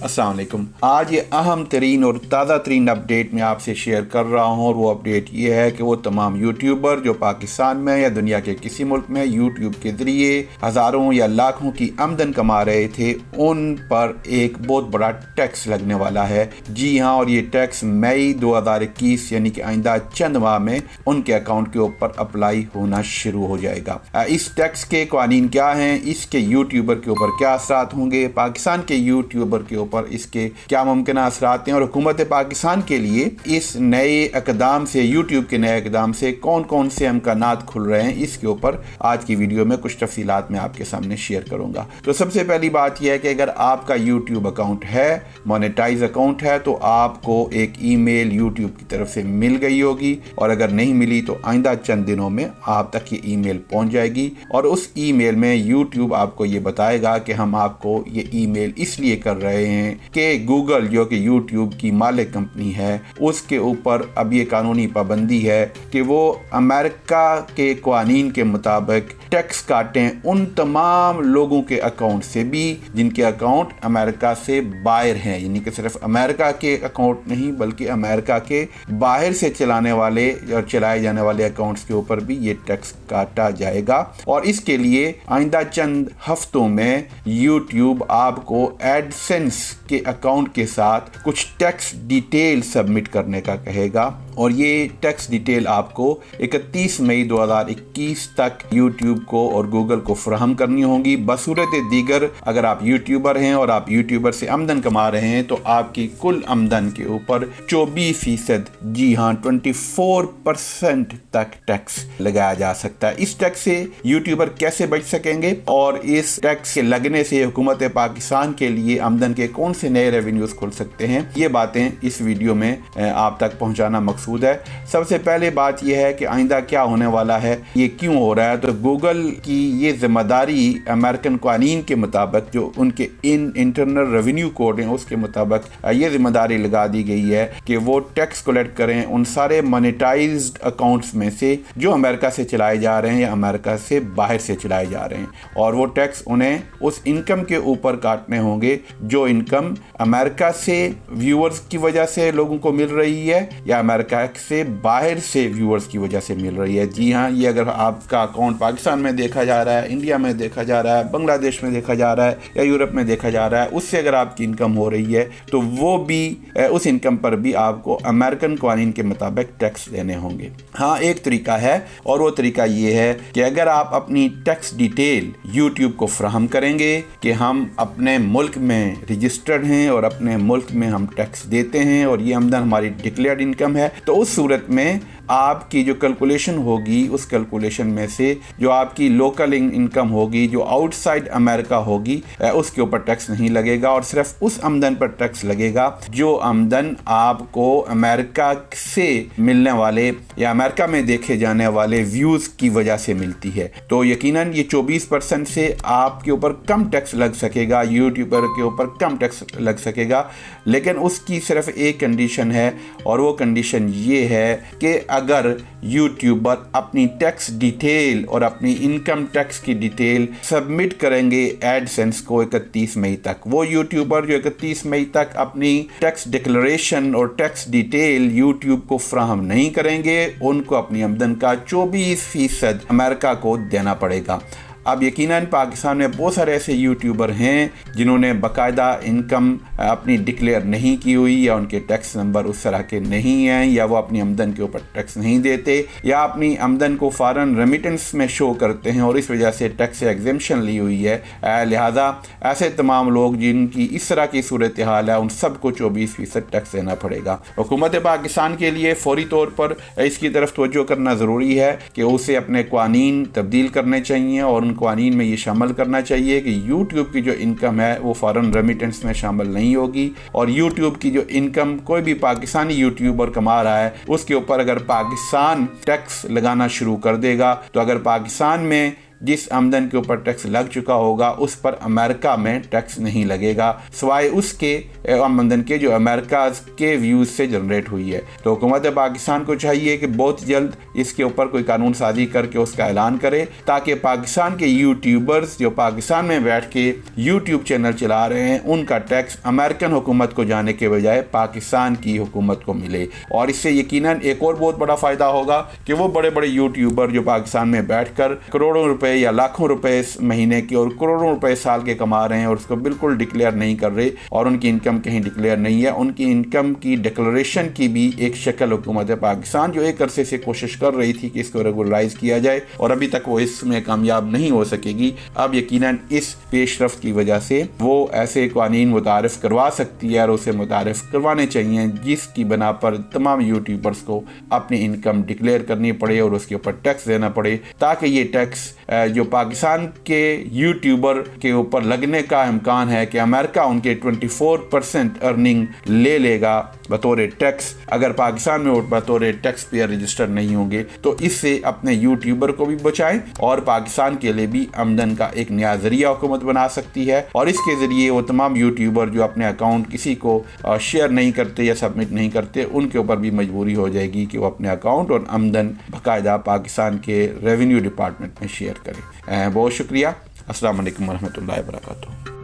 अस्सलाम वालेकुम। आज ये अहम तरीन और ताज़ा तरीन अपडेट मैं आपसे शेयर कर रहा हूँ और वो अपडेट ये है कि वो तमाम यूट्यूबर जो पाकिस्तान में या दुनिया के किसी मुल्क में यूट्यूब के ज़रिए हज़ारों या लाखों की आमदन कमा रहे थे, उन पर एक बहुत बड़ा टैक्स लगने वाला है। जी हाँ, और ये टैक्स मई 2021 यानी कि आइंदा चंद माह में उनके अकाउंट के ऊपर अप्लाई होना शुरू हो जाएगा। इस टैक्स के कानून क्या हैं, इसके यूट्यूबर के ऊपर क्या असरात होंगे, पाकिस्तान के यूट्यूबर के ऊपर इसके क्या मुमकिन असरात हैं और हुकूमत पाकिस्तान के लिए इस नए इक़दाम से, यूट्यूब के नए इक़दाम से कौन कौन से इम्कानात खुल रहे हैं, इसके ऊपर आज की वीडियो में कुछ तफसीलात मैं आपके सामने शेयर करूंगा। तो सबसे पहली बात यह है कि अगर आपका यूट्यूब अकाउंट है, मोनेटाइज अकाउंट है, तो आपको एक ईमेल यूट्यूब की तरफ से मिल गई होगी और अगर नहीं मिली तो आइंदा चंद दिनों में आप तक ये ईमेल पहुंच जाएगी और उस ईमेल में यूट्यूब आपको ये बताएगा कि हम आपको ये ईमेल इसलिए कर रहे हैं कि गूगल जो कि यूट्यूब की मालिक कंपनी है, उसके ऊपर अब ये कानूनी पाबंदी है कि वो अमेरिका के कानून के मुताबिक टैक्स काटें उन तमाम लोगों के अकाउंट से भी जिनके अकाउंट अमेरिका से बाहर हैं, यानी कि सिर्फ अमेरिका के अकाउंट नहीं बल्कि अमेरिका के बाहर से चलाने वाले और चलाए जाने वाले अकाउंट्स के ऊपर भी ये टैक्स काटा जाएगा। और इसके लिए आइंदा चंद हफ्तों में यूट्यूब आपको एडसेंस के अकाउंट के साथ कुछ टैक्स डिटेल सबमिट करने का कहेगा और ये टैक्स डिटेल आपको 31 मई 2021 तक यूट्यूब को और गूगल को फराहम करनी होगी। बसूरत दीगर अगर आप यूट्यूबर हैं और आप यूट्यूबर से आमदन कमा रहे हैं तो आपकी कुल आमदन के ऊपर 24%, जी हाँ 24% तक टैक्स लगाया जा सकता है। इस टैक्स से यूट्यूबर कैसे बच सकेंगे और इस टैक्स के लगने से हुकूमत पाकिस्तान के लिए आमदन के कौन से नए रेवेन्यूज खुल सकते हैं, ये बातें इस वीडियो में आप तक पहुंचाना मकसूद है। सबसे पहले बात यह है कि आइंदा क्या होने वाला है, ये क्यों हो रहा है। तो गूगल की ये जिम्मेदारी अमेरिकन कानून के मुताबिक, जो उनके इंटरनल रेवेन्यू कोड हैं उसके मुताबिक ये जिम्मेदारी लगा दी गई है कि वो टैक्स कलेक्ट करें उन सारे मोनेटाइज्ड अकाउंट्स में से जो अमेरिका से चलाए जा रहे हैं या अमेरिका से बाहर से चलाए जा रहे हैं, और वो टैक्स उन्हें उस इनकम के ऊपर काटने होंगे जो इनकम अमेरिका से व्यूअर्स की वजह से लोगों को मिल रही है या अमेरिका से बाहर से व्यूअर्स की वजह से मिल रही है। जी हाँ, ये अगर आपका अकाउंट पाकिस्तान में देखा जा रहा है, इंडिया में देखा जा रहा है, बांग्लादेश में देखा जा रहा है या यूरोप में देखा जा रहा है, उससे अगर आपकी इनकम हो रही है तो वो भी उस इनकम पर भी आपको अमेरिकन कानून के मुताबिक टैक्स देने होंगे। हाँ, एक तरीका है और वो तरीका ये है कि अगर आप अपनी टैक्स डिटेल यूट्यूब को फराहम करेंगे कि हम अपने मुल्क में रजिस्टर्ड हैं और अपने मुल्क में हम टैक्स देते हैं और ये आमदन हमारी डिक्लेयर्ड इनकम है, तो उस सूरत में आपकी जो कैलकुलेशन होगी उस कैलकुलेशन में से जो आपकी लोकल इनकम होगी जो आउटसाइड अमेरिका होगी उसके ऊपर टैक्स नहीं लगेगा और सिर्फ उस आमदन पर टैक्स लगेगा जो आमदन आपको अमेरिका से मिलने वाले या अमेरिका में देखे जाने वाले व्यूज़ की वजह से मिलती है। तो यकीनन ये 24% से आपके ऊपर कम टैक्स लग सकेगा, यूट्यूबर के ऊपर कम टैक्स लग सकेगा, लेकिन उसकी सिर्फ एक कंडीशन है और वो कंडीशन ये है कि अगर यूट्यूबर अपनी टैक्स डिटेल और अपनी इनकम टैक्स की डिटेल सबमिट करेंगे एडसेंस को 31 मई तक, वो यूट्यूबर जो 31 मई तक अपनी टैक्स डिक्लेरेशन और टैक्स डिटेल यूट्यूब को फराहम नहीं करेंगे, उनको अपनी आमदन का 24% अमेरिका को देना पड़ेगा। अब यकीनन पाकिस्तान में बहुत सारे ऐसे यूट्यूबर हैं जिन्होंने बाकायदा इनकम अपनी डिक्लेयर नहीं की हुई या उनके टैक्स नंबर उस तरह के नहीं हैं या वो अपनी आमदन के ऊपर टैक्स नहीं देते या अपनी आमदन को फ़ौरन रेमिटेंस में शो करते हैं और इस वजह से टैक्स से एग्जेम्पशन ली हुई है। लिहाजा ऐसे तमाम लोग जिनकी इस तरह की सूरत हाल है उन सबको 24% टैक्स देना पड़ेगा। हुकूमत पाकिस्तान के लिए फ़ौरी तौर पर इसकी तरफ तवज्जो करना ज़रूरी है कि उसे अपने कानून तब्दील करने चाहिए और कानून में ये शामिल करना चाहिए कि यूट्यूब की जो इनकम है वो फॉरेन रेमिटेंस में शामिल नहीं होगी और यूट्यूब की जो इनकम कोई भी पाकिस्तानी यूट्यूबर कमा रहा है उसके ऊपर अगर पाकिस्तान टैक्स लगाना शुरू कर देगा तो अगर पाकिस्तान में जिस आमदन के ऊपर टैक्स लग चुका होगा उस पर अमेरिका में टैक्स नहीं लगेगा, सिवाय उसके आमदन के जो अमेरिका के व्यूज से जनरेट हुई है। तो हुकूमत पाकिस्तान को चाहिए कि बहुत जल्द इसके ऊपर कोई कानून साजी करके उसका ऐलान करे, ताकि पाकिस्तान के यूट्यूबर्स जो पाकिस्तान में बैठ के यूट्यूब चैनल चला रहे हैं उनका टैक्स अमेरिकन हुकूमत को जाने के बजाय पाकिस्तान की हुकूमत को मिले। और इससे यकीनन एक और बहुत बड़ा फ़ायदा होगा कि वो बड़े बड़े यूट्यूबर जो पाकिस्तान में बैठकर करोड़ों रुपए या लाखों रुपए महीने के और करोड़ों रुपए साल के कमा रहे हैं और उसको बिल्कुल डिक्लेयर नहीं कर रहे और उनकी इनकम कहीं डिक्लेयर नहीं है, उनकी इनकम की डिक्लेरेशन की भी एक शक्ल हुकूमत पाकिस्तान जो एक अरसे से कोशिश कर रही थी कि इसको रेगुलराइज किया जाए और अभी तक वो इसमें कामयाब नहीं हो सकेगी। अब यकीनन इस पेशरफ्त की वजह से वो ऐसे कानून मुतारिफ करवा सकती है और उसे मुतारिफ करवाने चाहिए जिसकी बना पर तमाम यूट्यूबर्स को अपनी इनकम डिक्लेयर करनी पड़े और उसके ऊपर टैक्स देना पड़े, ताकि ये टैक्स जो पाकिस्तान के यूट्यूबर के ऊपर लगने का इम्कान है कि अमेरिका उनके 24% अर्निंग ले लेगा बतौर टैक्स, अगर पाकिस्तान में बतौर टैक्स पेयर रजिस्टर नहीं होंगे, तो इससे अपने यूट्यूबर को भी बचाएं और पाकिस्तान के लिए भी आमदन का एक नया जरिया हुकूमत बना सकती है। और इसके ज़रिए वो तमाम यूट्यूबर जो अपने अकाउंट किसी को शेयर नहीं करते या सबमिट नहीं करते उनके ऊपर भी मजबूरी हो जाएगी कि वो अपने अकाउंट और आमदन बाकायदा पाकिस्तान के रेवेन्यू डिपार्टमेंट में शेयर करें। बहुत शुक्रिया। अस्सलाम वालेकुम रहमतुल्लाहि व बरकातुहू।